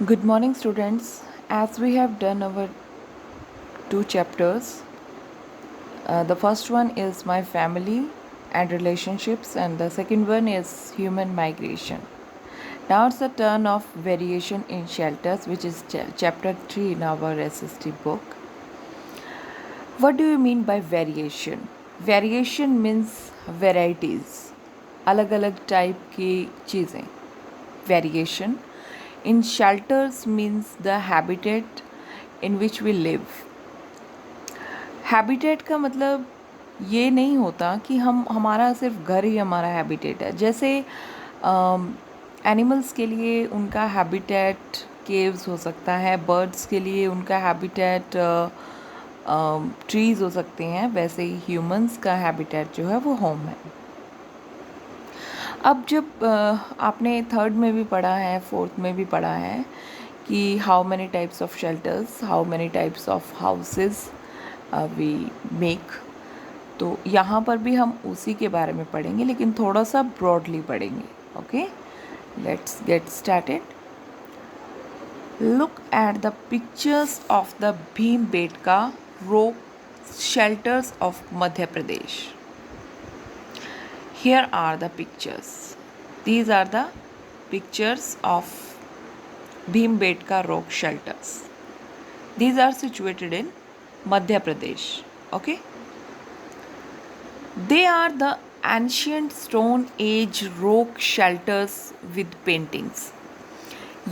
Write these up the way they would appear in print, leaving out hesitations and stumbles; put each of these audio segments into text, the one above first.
Good morning, students. As we have done our two chapters, the first one is my family and relationships, and the second one is human migration. Now it's the turn of variation in shelters, which is chapter 3 in our SST book. What do you mean by variation? Variation means varieties, अलग अलग type की चीज़ें. Variation in shelters means the habitat in which we live. Habitat का मतलब ये नहीं होता कि हम हमारा सिर्फ घर ही हमारा हैबिटेट है. जैसे एनिमल्स के लिए उनका हैबिटेट केव्स हो सकता है, बर्ड्स के लिए उनका हैबिटेट ट्रीज़ हो सकते हैं, वैसे ही ह्यूमंस का हैबिटेट जो है वो होम है. अब जब आपने थर्ड में भी पढ़ा है, फोर्थ में भी पढ़ा है कि how many types of shelters, how many types of houses we make, तो यहाँ पर भी हम उसी के बारे में पढ़ेंगे, लेकिन थोड़ा सा ब्रॉडली पढ़ेंगे. Okay, let's get started. Look at the pictures of the Bhimbetka rock shelters of Madhya Pradesh. Here are the pictures. These are the pictures of Bhimbetka rock shelters. These are situated in Madhya Pradesh. Okay. They are the ancient stone age rock shelters with paintings.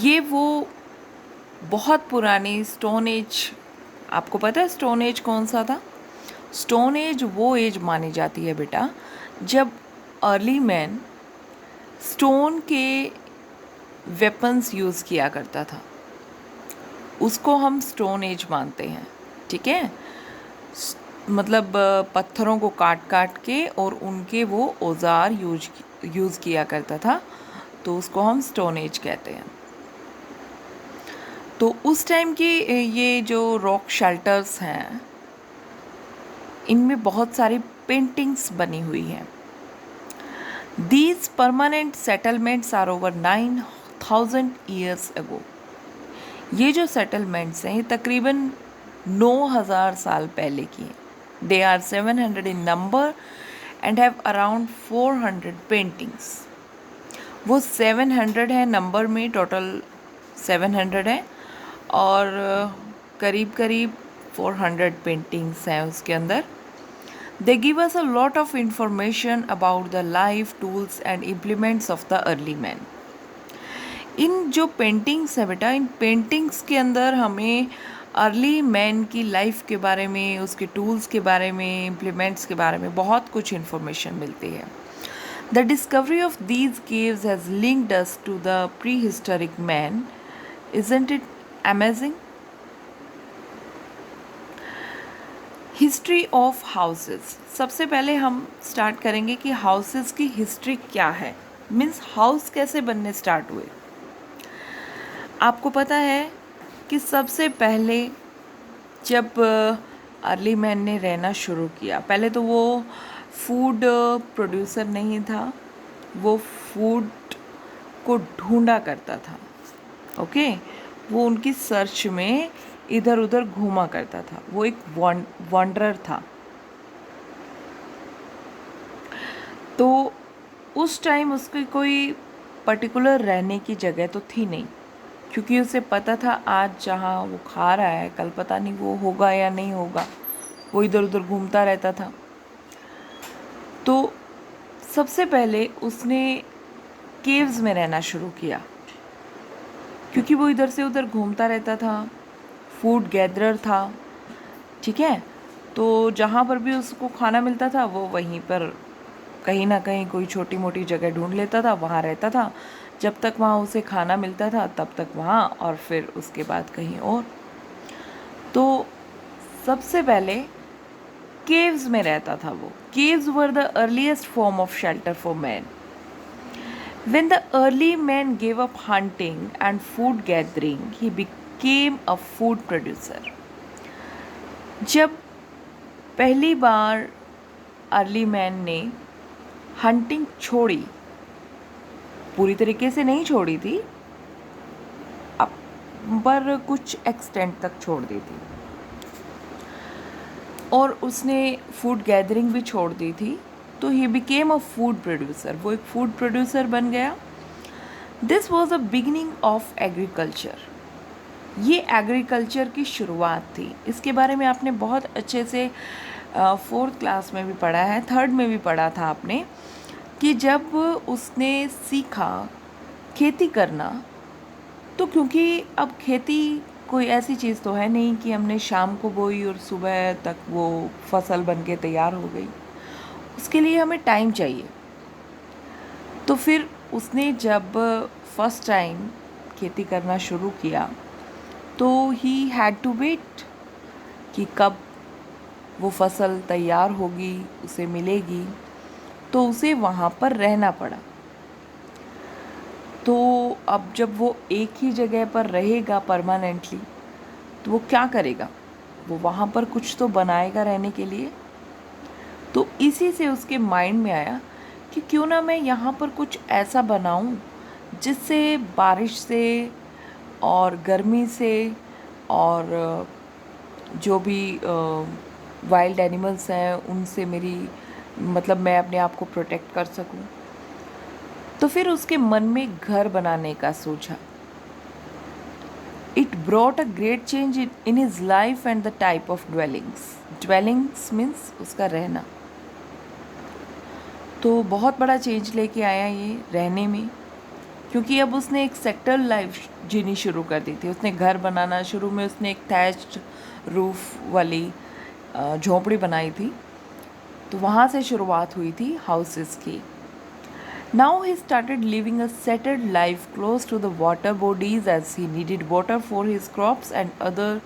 ये वो बहुत पुरानी stone age. आपको पता है stone age कौन सा था? स्टोन एज वो एज मानी जाती है बेटा जब अर्ली मैन स्टोन के वेपन्स यूज़ किया करता था, उसको हम स्टोन एज मानते हैं. ठीक है, मतलब पत्थरों को काट काट के और उनके वो औजार यूज़ किया करता था, तो उसको हम स्टोन एज कहते हैं. तो उस टाइम की ये जो रॉक शेल्टर्स हैं, इनमें बहुत सारी पेंटिंग्स बनी हुई हैं. These permanent settlements are over 9,000 years ago. ये जो settlements हैं ये तकरीबन 9,000 साल पहले की हैं. They are 700 in number and have around 400 paintings. वो 700 है नंबर में, टोटल 700 है और करीब करीब 400 पेंटिंग्स हैं उसके अंदर. They give us a lot of information about the life, tools and implements of the early man. इन जो पेंटिंग्स है बेटा, इन पेंटिंग्स के अंदर हमें अर्ली मैन की लाइफ के बारे में, उसके टूल्स के बारे में, इम्प्लीमेंट्स के बारे में बहुत कुछ इन्फॉर्मेशन मिलती है. The discovery of these caves has linked us to the prehistoric man. Isn't it amazing? History of houses. सबसे पहले हम स्टार्ट करेंगे कि हाउसेस की हिस्ट्री क्या है, मीन्स हाउस कैसे बनने स्टार्ट हुए. आपको पता है कि सबसे पहले जब अर्ली मैन ने रहना शुरू किया, पहले तो वो फूड प्रोड्यूसर नहीं था, वो फूड को ढूंढा करता था. ओके, वो उनकी सर्च में इधर उधर घूमा करता था. वो एक वॉन्डरर था. तो उस टाइम उसकी कोई पर्टिकुलर रहने की जगह तो थी नहीं, क्योंकि उसे पता था आज जहाँ वो खा रहा है कल पता नहीं वो होगा या नहीं होगा. वो इधर उधर घूमता रहता था. तो सबसे पहले उसने केव्स में रहना शुरू किया, क्योंकि वो इधर से उधर घूमता रहता था, फूड गैदरर था. ठीक है, तो जहाँ पर भी उसको खाना मिलता था वो वहीं पर कहीं ना कहीं कोई छोटी मोटी जगह ढूंढ लेता था, वहाँ रहता था. जब तक वहाँ उसे खाना मिलता था तब तक वहाँ, और फिर उसके बाद कहीं और. तो सबसे पहले केव्स में रहता था वो. Caves were the earliest form of shelter for man. When the early man gave up hunting and food gathering, he became a food producer. जब पहली बार अर्ली मैन ने हंटिंग छोड़ी, पूरी तरीके से नहीं छोड़ी थी, अब पर कुछ एक्सटेंट तक छोड़ दी थी, और उसने फूड गैदरिंग भी छोड़ दी थी। तो he became a food producer, वो एक फूड प्रोड्यूसर बन गया। This was a beginning of agriculture, ये एग्रीकल्चर की शुरुआत थी। इसके बारे में आपने बहुत अच्छे से 4th क्लास में भी पढ़ा है, 3rd में भी पढ़ा था आपने, कि जब उसने सीखा खेती करना, तो क्योंकि अब खेती कोई ऐसी चीज़ तो है नहीं कि हमने शाम को बोई और सुबह तक वो फसल बन के तैयार हो गई, उसके लिए हमें टाइम चाहिए। तो फिर उसने जब फर्स्ट टाइम खेती करना शुरू किया, तो ही हैड टू वेट कि कब वो फसल तैयार होगी, उसे मिलेगी, तो उसे वहाँ पर रहना पड़ा। तो अब जब वो एक ही जगह पर रहेगा परमानेंटली, तो वो क्या करेगा, वो वहाँ पर कुछ तो बनाएगा रहने के लिए। तो इसी से उसके माइंड में आया कि क्यों ना मैं यहाँ पर कुछ ऐसा बनाऊँ जिससे बारिश से और गर्मी से और जो भी वाइल्ड एनिमल्स हैं उनसे मेरी मतलब मैं अपने आप को प्रोटेक्ट कर सकूं। तो फिर उसके मन में घर बनाने का सोचा। It brought a great change in his life and the type of dwellings. Dwellings means उसका रहना। तो बहुत बड़ा चेंज लेके आया ये रहने में, क्योंकि अब उसने एक सेटल लाइफ जीनी शुरू कर दी थी। उसने घर बनाना, शुरू में उसने एक थैच्ड रूफ वाली झोंपड़ी बनाई थी, तो वहाँ से शुरुआत हुई थी हाउसेस की। Now he started living a settled life close to the water bodies as he needed water for his crops and other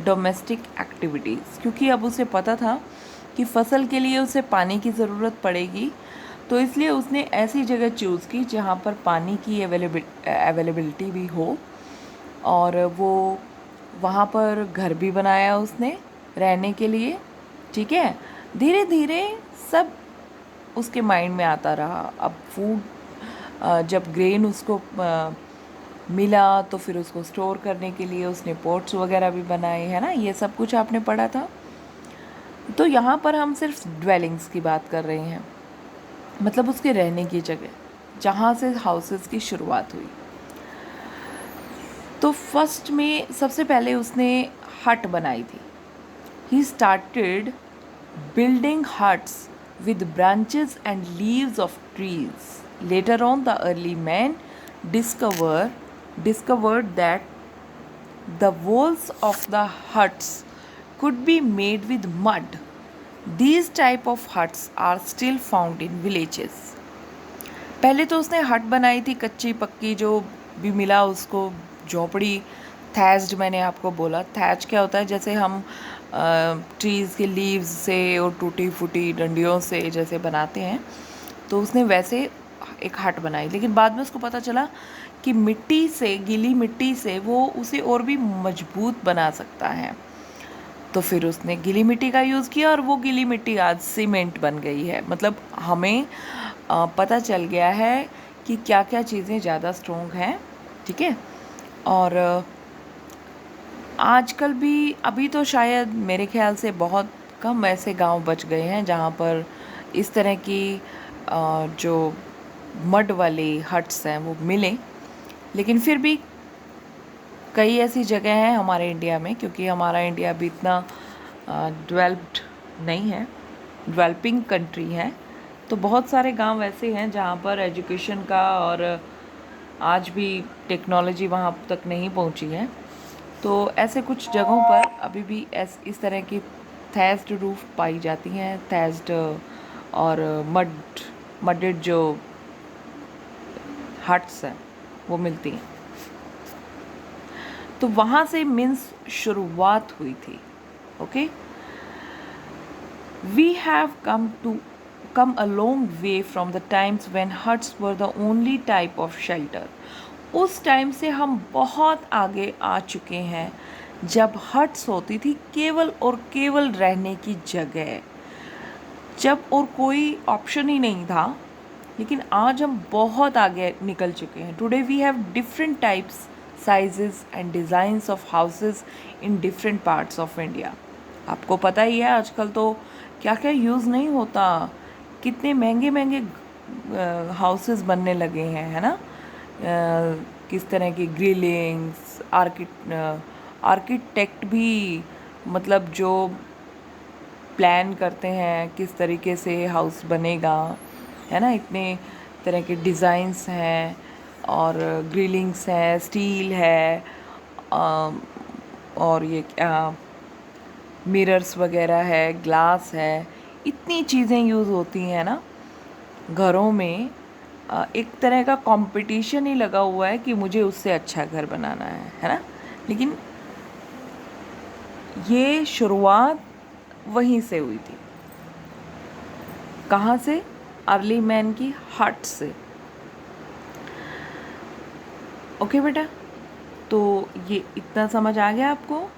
domestic activities. क्योंकि अब उसे पता था कि फसल के लिए उसे पानी की ज़रूरत पड़ेगी, तो इसलिए उसने ऐसी जगह चूज़ की जहाँ पर पानी की अवेलेबिलिटी भी हो, और वो वहाँ पर घर भी बनाया उसने रहने के लिए। ठीक है, धीरे धीरे सब उसके माइंड में आता रहा। अब फूड जब ग्रेन उसको मिला, तो फिर उसको स्टोर करने के लिए उसने पोट्स वगैरह भी बनाए, है ना, ये सब कुछ आपने पढ़ा था। तो यहाँ पर हम सिर्फ ड्वेलिंग्स की बात कर रहे हैं, मतलब उसके रहने की जगह जहाँ से हाउसेस की शुरुआत हुई। तो फर्स्ट में सबसे पहले उसने हट बनाई थी। He started building huts with branches and leaves of trees. Later on, the early man discovered that the walls of the huts could be made with mud. These type of huts are still found in villages. पहले तो उसने हट बनाई थी कच्ची पक्की, जो भी मिला उसको, झोपड़ी। थैच्ड मैंने आपको बोला, थैच क्या होता है, जैसे हम ट्रीज़ के लीव्स से और टूटी फूटी डंडियों से जैसे बनाते हैं, तो उसने वैसे एक हट बनाई। लेकिन बाद में उसको पता चला कि मिट्टी से, गीली मिट्टी से वो उसे और भी मजबूत बना सकता है। तो फिर उसने गीली मिट्टी का यूज़ किया, और वो गीली मिट्टी आज सीमेंट बन गई है। मतलब हमें पता चल गया है कि क्या क्या चीज़ें ज़्यादा स्ट्रॉन्ग हैं। ठीक है, और आजकल भी, अभी तो शायद मेरे ख्याल से बहुत कम ऐसे गांव बच गए हैं जहां पर इस तरह की जो मड वाली हट्स हैं वो मिलें। लेकिन फिर भी कई ऐसी जगह हैं हमारे इंडिया में, क्योंकि हमारा इंडिया अभी इतना डेवलप्ड नहीं है, डेवलपिंग कंट्री है, तो बहुत सारे गांव ऐसे हैं जहां पर एजुकेशन का और आज भी टेक्नोलॉजी वहां तक नहीं पहुंची है। तो ऐसे कुछ जगहों पर अभी भी इस तरह की थैच्ड रूफ पाई जाती हैं, थैच्ड और मडेड जो हट्स हैं वो मिलती हैं। तो वहाँ से मीन्स शुरुआत हुई थी। Okay, we have come a long way from the times when huts were the only type of shelter. उस टाइम से हम बहुत आगे आ चुके हैं जब हट्स होती थी केवल और केवल रहने की जगह, जब और कोई ऑप्शन ही नहीं था। लेकिन आज हम बहुत आगे निकल चुके हैं। Today we have different types sizes and designs of houses in different parts of India. आपको पता ही है आजकल तो क्या क्या यूज़ नहीं होता, कितने महंगे महंगे हाउसेस बनने लगे हैं, है ना। किस तरह की ग्रिलिंग्स, आर्किटेक्ट भी मतलब जो प्लान करते हैं किस तरीके से हाउस बनेगा, है ना। इतने तरह के डिज़ाइंस हैं और ग्रिलिंग्स है, स्टील है, और ये क्या मिरर्स वगैरह है, ग्लास है, इतनी चीज़ें यूज़ होती हैं ना घरों में। एक तरह का कंपटीशन ही लगा हुआ है कि मुझे उससे अच्छा घर बनाना है ना। लेकिन ये शुरुआत वहीं से हुई थी। कहाँ से? अर्ली मैन की हट से। ओके बेटा, तो ये इतना समझ आ गया आपको?